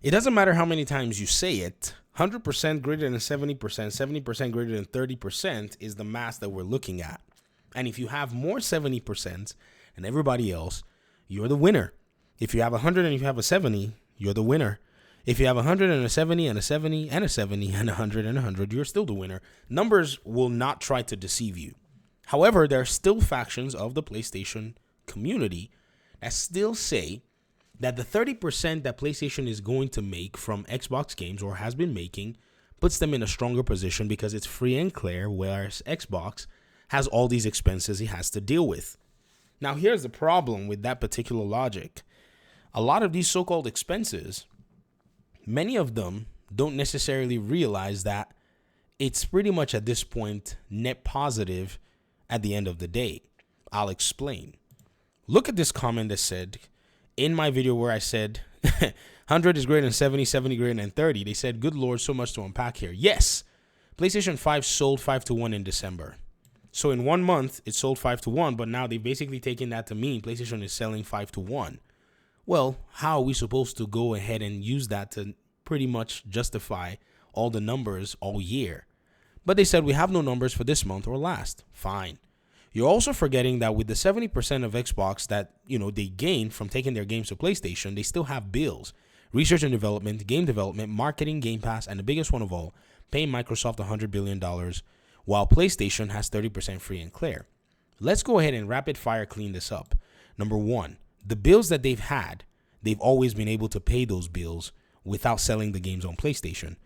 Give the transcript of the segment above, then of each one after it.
It doesn't matter how many times you say it. 100% greater than 70%, 70% greater than 30% is the math that we're looking at. And if you have more 70% than everybody else, you're the winner. If you have 100 and you have a 70, you're the winner. If you have 100 and a 70 and a 70 and a 70 and 100 and 100, you're still the winner. Numbers will not try to deceive you. However, there are still factions of the PlayStation community that still say that the 30% that PlayStation is going to make from Xbox games or has been making puts them in a stronger position because it's free and clear, whereas Xbox has all these expenses he has to deal with. Now, here's the problem with that particular logic. A lot of these so-called expenses, many of them don't necessarily realize that it's pretty much at this point net positive at the end of the day. I'll explain. Look at this comment that said, in my video where I said 100 is greater than 70, 70 greater than 30, they said, good Lord, so much to unpack here. Yes, PlayStation 5 sold 5-1 in December. So in 1 month, it sold 5-1, but now they've basically taken that to mean PlayStation is selling 5-1. Well, how are we supposed to go ahead and use that to pretty much justify all the numbers all year? But they said we have no numbers for this month or last. Fine. You're also forgetting that with the 70% of Xbox that, they gained from taking their games to PlayStation, they still have bills. Research and development, game development, marketing, Game Pass, and the biggest one of all, paying Microsoft $100 billion, while PlayStation has 30% free and clear. Let's go ahead and rapid fire clean this up. Number one, the bills that they've had, they've always been able to pay those bills without selling the games on PlayStation.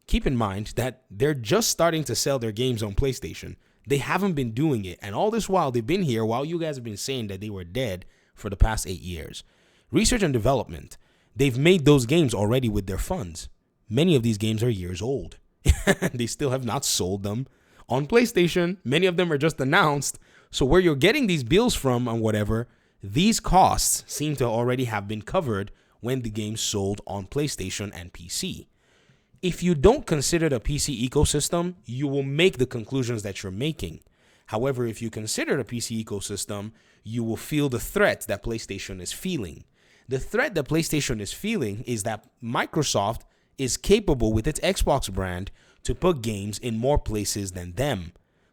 Keep in mind that they're just starting to sell their games on PlayStation. They haven't been doing it. And all this while, they've been here while you guys have been saying that they were dead for the past 8 years. Research and development, they've made those games already with their funds. Many of these games are years old. They still have not sold them on PlayStation. Many of them are just announced. So where you're getting these bills from and whatever, these costs seem to already have been covered when the game sold on PlayStation and PC. If you don't consider the PC ecosystem, you will make the conclusions that you're making. However, if you consider the PC ecosystem, you will feel the threat that PlayStation is feeling. The threat that PlayStation is feeling is that Microsoft is capable with its Xbox brand to put games in more places than them.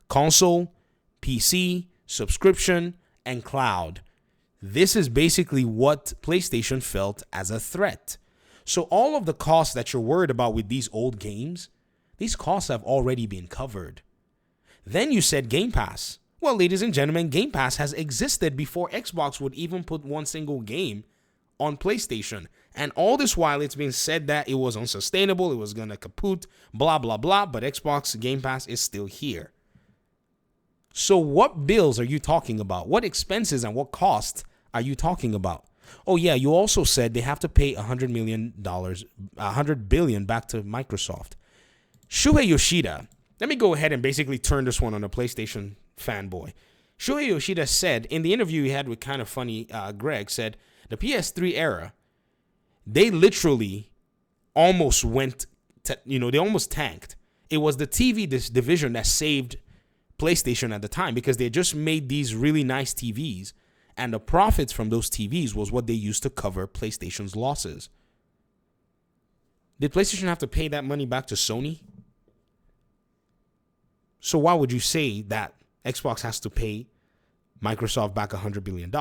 Console, PC, subscription, and cloud. This is basically what PlayStation felt as a threat. So all of the costs that you're worried about with these old games, these costs have already been covered. Then you said Game Pass. Well, ladies and gentlemen, Game Pass has existed before Xbox would even put one single game on PlayStation. And all this while, it's been said that it was unsustainable, it was going to kaput, blah, blah, blah, but Xbox Game Pass is still here. So what bills are you talking about? What expenses and what costs are you talking about? Oh yeah, you also said they have to pay $100 billion back to Microsoft. Shuhei Yoshida, let me go ahead and basically turn this one on a PlayStation fanboy. Shuhei Yoshida said in the interview he had with Kind of Funny Greg, said the PS3 era, they literally almost went, they almost tanked. It was the TV division that saved PlayStation at the time because they just made these really nice TVs. And the profits from those TVs was what they used to cover PlayStation's losses. Did PlayStation have to pay that money back to Sony? So why would you say that Xbox has to pay Microsoft back $100 billion?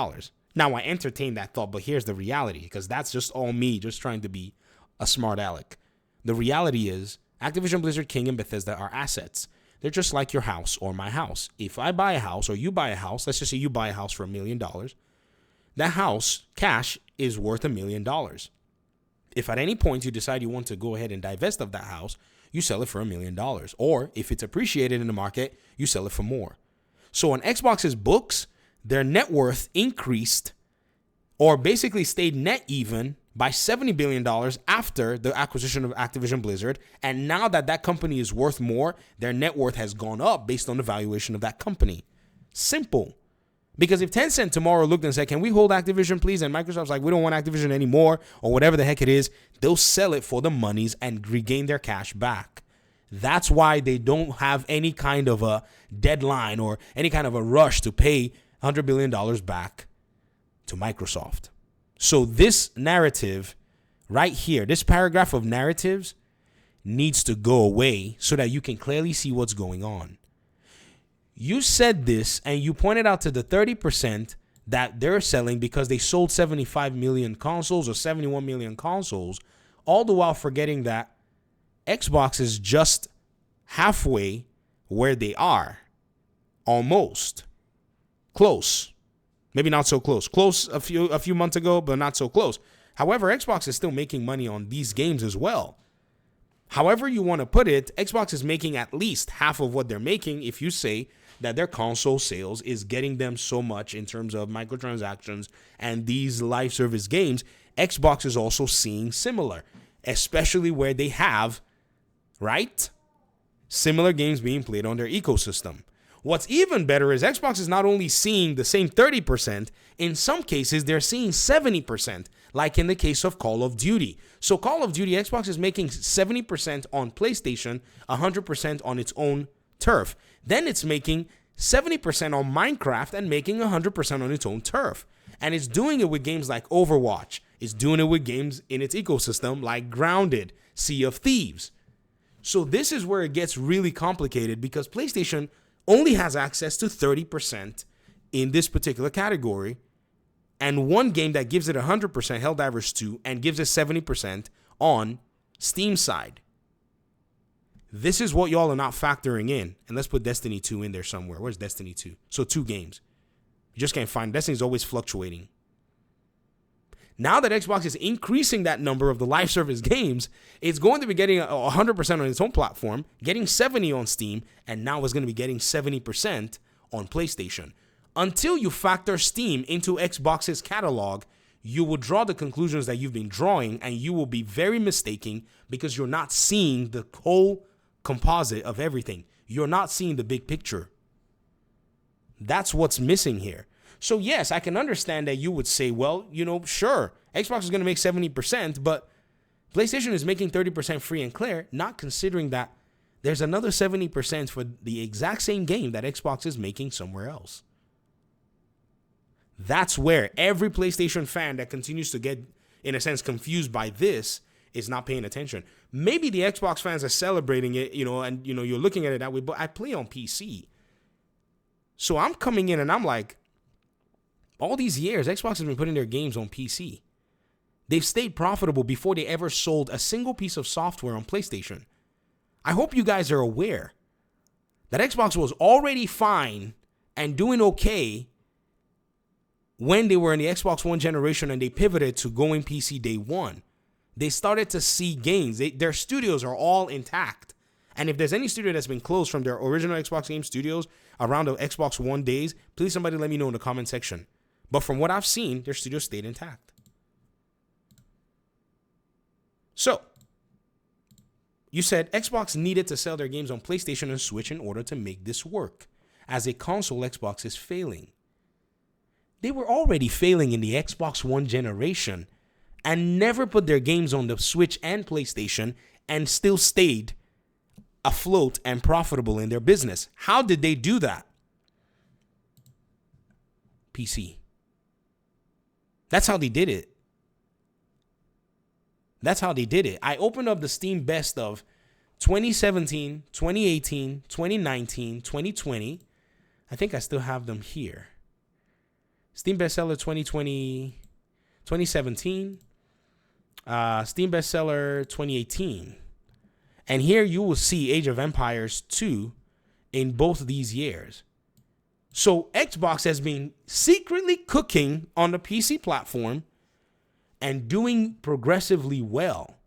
Now, I entertain that thought, but here's the reality, because that's just all me just trying to be a smart aleck. The reality is Activision, Blizzard, King, and Bethesda are assets. They're just like your house or my house. If I buy a house or you buy a house, let's just say you buy a house for $1 million, that house, cash, is worth $1 million. If at any point you decide you want to go ahead and divest of that house, you sell it for $1 million. Or if it's appreciated in the market, you sell it for more. So on Xbox's books, their net worth increased or basically stayed net even by $70 billion after the acquisition of Activision Blizzard. And now that that company is worth more, their net worth has gone up based on the valuation of that company. Simple. Because if Tencent tomorrow looked and said, can we hold Activision, please? And Microsoft's like, we don't want Activision anymore, or whatever the heck it is, they'll sell it for the monies and regain their cash back. That's why they don't have any kind of a deadline or any kind of a rush to pay $100 billion back to Microsoft. So this narrative right here, this paragraph of narratives needs to go away so that you can clearly see what's going on. You said this and you pointed out to the 30% that they're selling because they sold 75 million consoles or 71 million consoles, all the while forgetting that Xbox is just halfway where they are. Almost. Close. Maybe not so close. Close a few months ago, but not so close. However, Xbox is still making money on these games as well. However you want to put it, Xbox is making at least half of what they're making if you say that their console sales is getting them so much in terms of microtransactions and these live service games. Xbox is also seeing similar, especially where they have, right, similar games being played on their ecosystem. What's even better is Xbox is not only seeing the same 30%, in some cases they're seeing 70%, like in the case of Call of Duty. So Call of Duty, Xbox is making 70% on PlayStation, 100% on its own turf. Then it's making 70% on Minecraft and making 100% on its own turf. And it's doing it with games like Overwatch. It's doing it with games in its ecosystem like Grounded, Sea of Thieves. So this is where it gets really complicated because PlayStation only has access to 30% in this particular category. And one game that gives it 100%, Helldivers 2, and gives it 70% on Steam side. This is what y'all are not factoring in. And let's put Destiny 2 in there somewhere. Where's Destiny 2? So 2 games. You just can't find. Destiny's always fluctuating. Now that Xbox is increasing that number of the live service games, it's going to be getting 100% on its own platform, getting 70% on Steam, and now it's going to be getting 70% on PlayStation. Until you factor Steam into Xbox's catalog, you will draw the conclusions that you've been drawing, and you will be very mistaken because you're not seeing the whole composite of everything. You're not seeing the big picture. That's what's missing here. So yes, I can understand that you would say, well, sure, Xbox is going to make 70%, but PlayStation is making 30% free and clear, not considering that there's another 70% for the exact same game that Xbox is making somewhere else. That's where every PlayStation fan that continues to get, in a sense, confused by this is not paying attention. Maybe the Xbox fans are celebrating it, and you're looking at it that way, but I play on PC. So I'm coming in and I'm like, all these years, Xbox has been putting their games on PC. They've stayed profitable before they ever sold a single piece of software on PlayStation. I hope you guys are aware that Xbox was already fine and doing okay when they were in the Xbox One generation and they pivoted to going PC day one. They started to see gains. Their studios are all intact. And if there's any studio that's been closed from their original Xbox game studios around the Xbox One days, please somebody let me know in the comment section. But from what I've seen, their studio stayed intact. So, you said Xbox needed to sell their games on PlayStation and Switch in order to make this work. As a console, Xbox is failing. They were already failing in the Xbox One generation and never put their games on the Switch and PlayStation and still stayed afloat and profitable in their business. How did they do that? PC. That's how they did it. That's how they did it. I opened up the Steam best of 2017, 2018, 2019, 2020. I think I still have them here. Steam bestseller 2020, 2017. Steam bestseller 2018. And here you will see Age of Empires 2 in both these years. So Xbox has been secretly cooking on the PC platform and doing progressively well.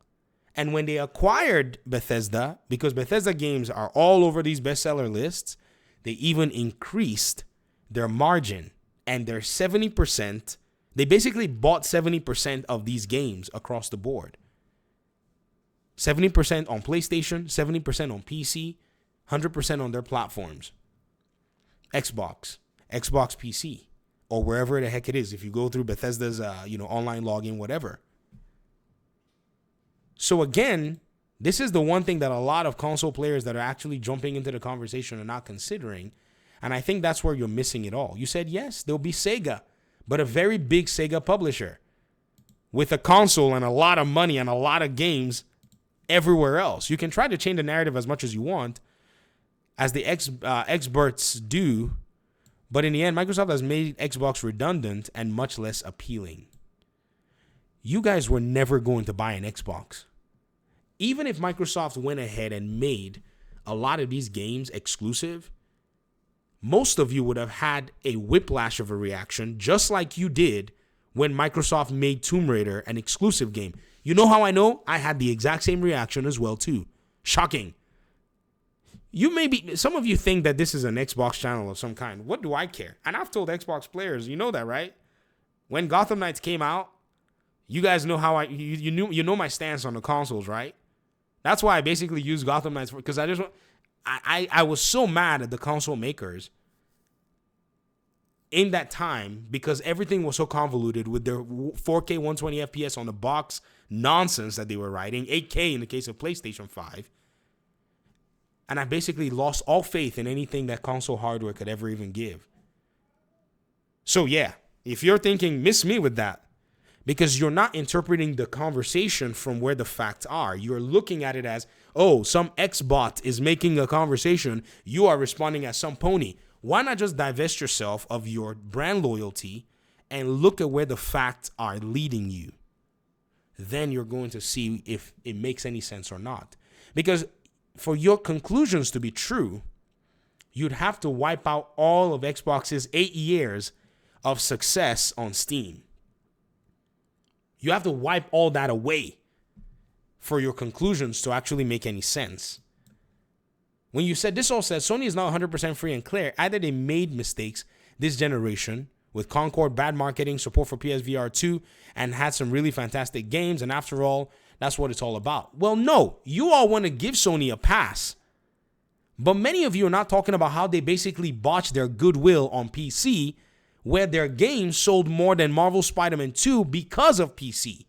And when they acquired Bethesda, because Bethesda games are all over these bestseller lists, they even increased their margin and their 70%. They basically bought 70% of these games across the board. 70% on PlayStation, 70% on PC, 100% on their platforms. Xbox PC, or wherever the heck it is. If you go through Bethesda's, online login, whatever. So again, this is the one thing that a lot of console players that are actually jumping into the conversation are not considering. And I think that's where you're missing it all. You said, yes, there'll be Sega, but a very big Sega publisher. with a console and a lot of money and a lot of games everywhere else. You can try to change the narrative as much as you want, as the experts do, but in the end, Microsoft has made Xbox redundant and much less appealing. You guys were never going to buy an Xbox. Even if Microsoft went ahead and made a lot of these games exclusive, most of you would have had a whiplash of a reaction, just like you did when Microsoft made Tomb Raider an exclusive game. You know how I know? I had the exact same reaction as well, too. Shocking. Some of you think that this is an Xbox channel of some kind. What do I care? And I've told Xbox players, you know that, right? When Gotham Knights came out, you guys know how you know my stance on the consoles, right? That's why I basically use Gotham Knights because I was so mad at the console makers in that time because everything was so convoluted with their 4K 120 FPS on the box nonsense that they were writing, 8K in the case of PlayStation 5. And I basically lost all faith in anything that console hardware could ever even give. So yeah, if you're thinking, miss me with that, because you're not interpreting the conversation from where the facts are. You're looking at it as, oh, some X-bot is making a conversation. You are responding as some pony. Why not just divest yourself of your brand loyalty and look at where the facts are leading you? Then you're going to see if it makes any sense or not. Because for your conclusions to be true, you'd have to wipe out all of Xbox's 8 years of success on Steam. You have to wipe all that away for your conclusions to actually make any sense. When you said this all says Sony is now 100% free and clear, either they made mistakes this generation with Concord, bad marketing, support for PSVR 2, and had some really fantastic games, and after all, that's what it's all about. Well, no, you all want to give Sony a pass. But many of you are not talking about how they basically botched their goodwill on PC, where their games sold more than Marvel Spider-Man 2 because of PC.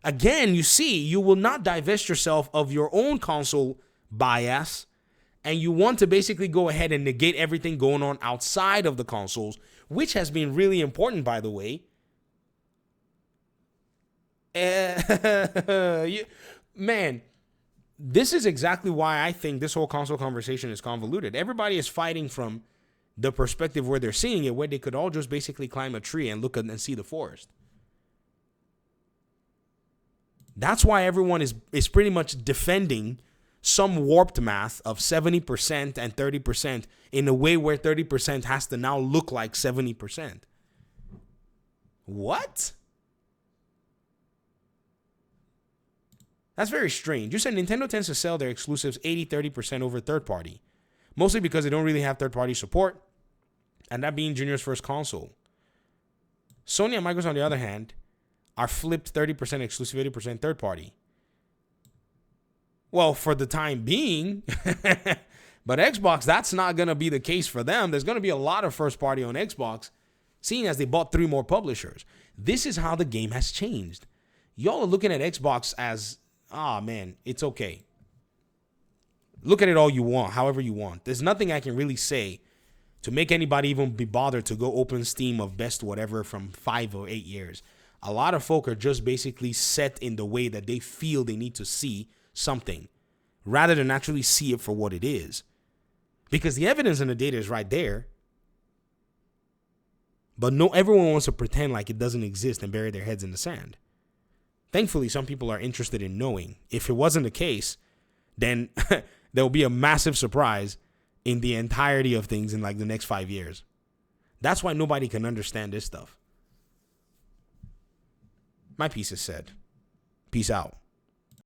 Again, you see, you will not divest yourself of your own console bias, and you want to basically go ahead and negate everything going on outside of the consoles, which has been really important, by the way. Man, this is exactly why I think this whole console conversation is convoluted. Everybody is fighting from the perspective where they're seeing it, where they could all just basically climb a tree and look and see the forest. That's why everyone is pretty much defending some warped math of 70% and 30% in a way where 30% has to now look like 70%. What? That's very strange. You said Nintendo tends to sell their exclusives 80-30% over third party, mostly because they don't really have third party support, and that being Junior's first console. Sony and Microsoft, on the other hand, are flipped 30% exclusive, 80% third party. Well, for the time being, but Xbox, that's not going to be the case for them. There's going to be a lot of first party on Xbox, seeing as they bought 3 more publishers. This is how the game has changed. Y'all are looking at Xbox as, man, it's okay. Look at it all you want, however you want. There's nothing I can really say to make anybody even be bothered to go open Steam of best whatever from 5 or 8 years. A lot of folk are just basically set in the way that they feel they need to see something rather than actually see it for what it is. Because the evidence and the data is right there. But everyone wants to pretend like it doesn't exist and bury their heads in the sand. Thankfully, some people are interested in knowing. If it wasn't the case, then there will be a massive surprise in the entirety of things in like the next 5 years. That's why nobody can understand this stuff. My piece is said. Peace out.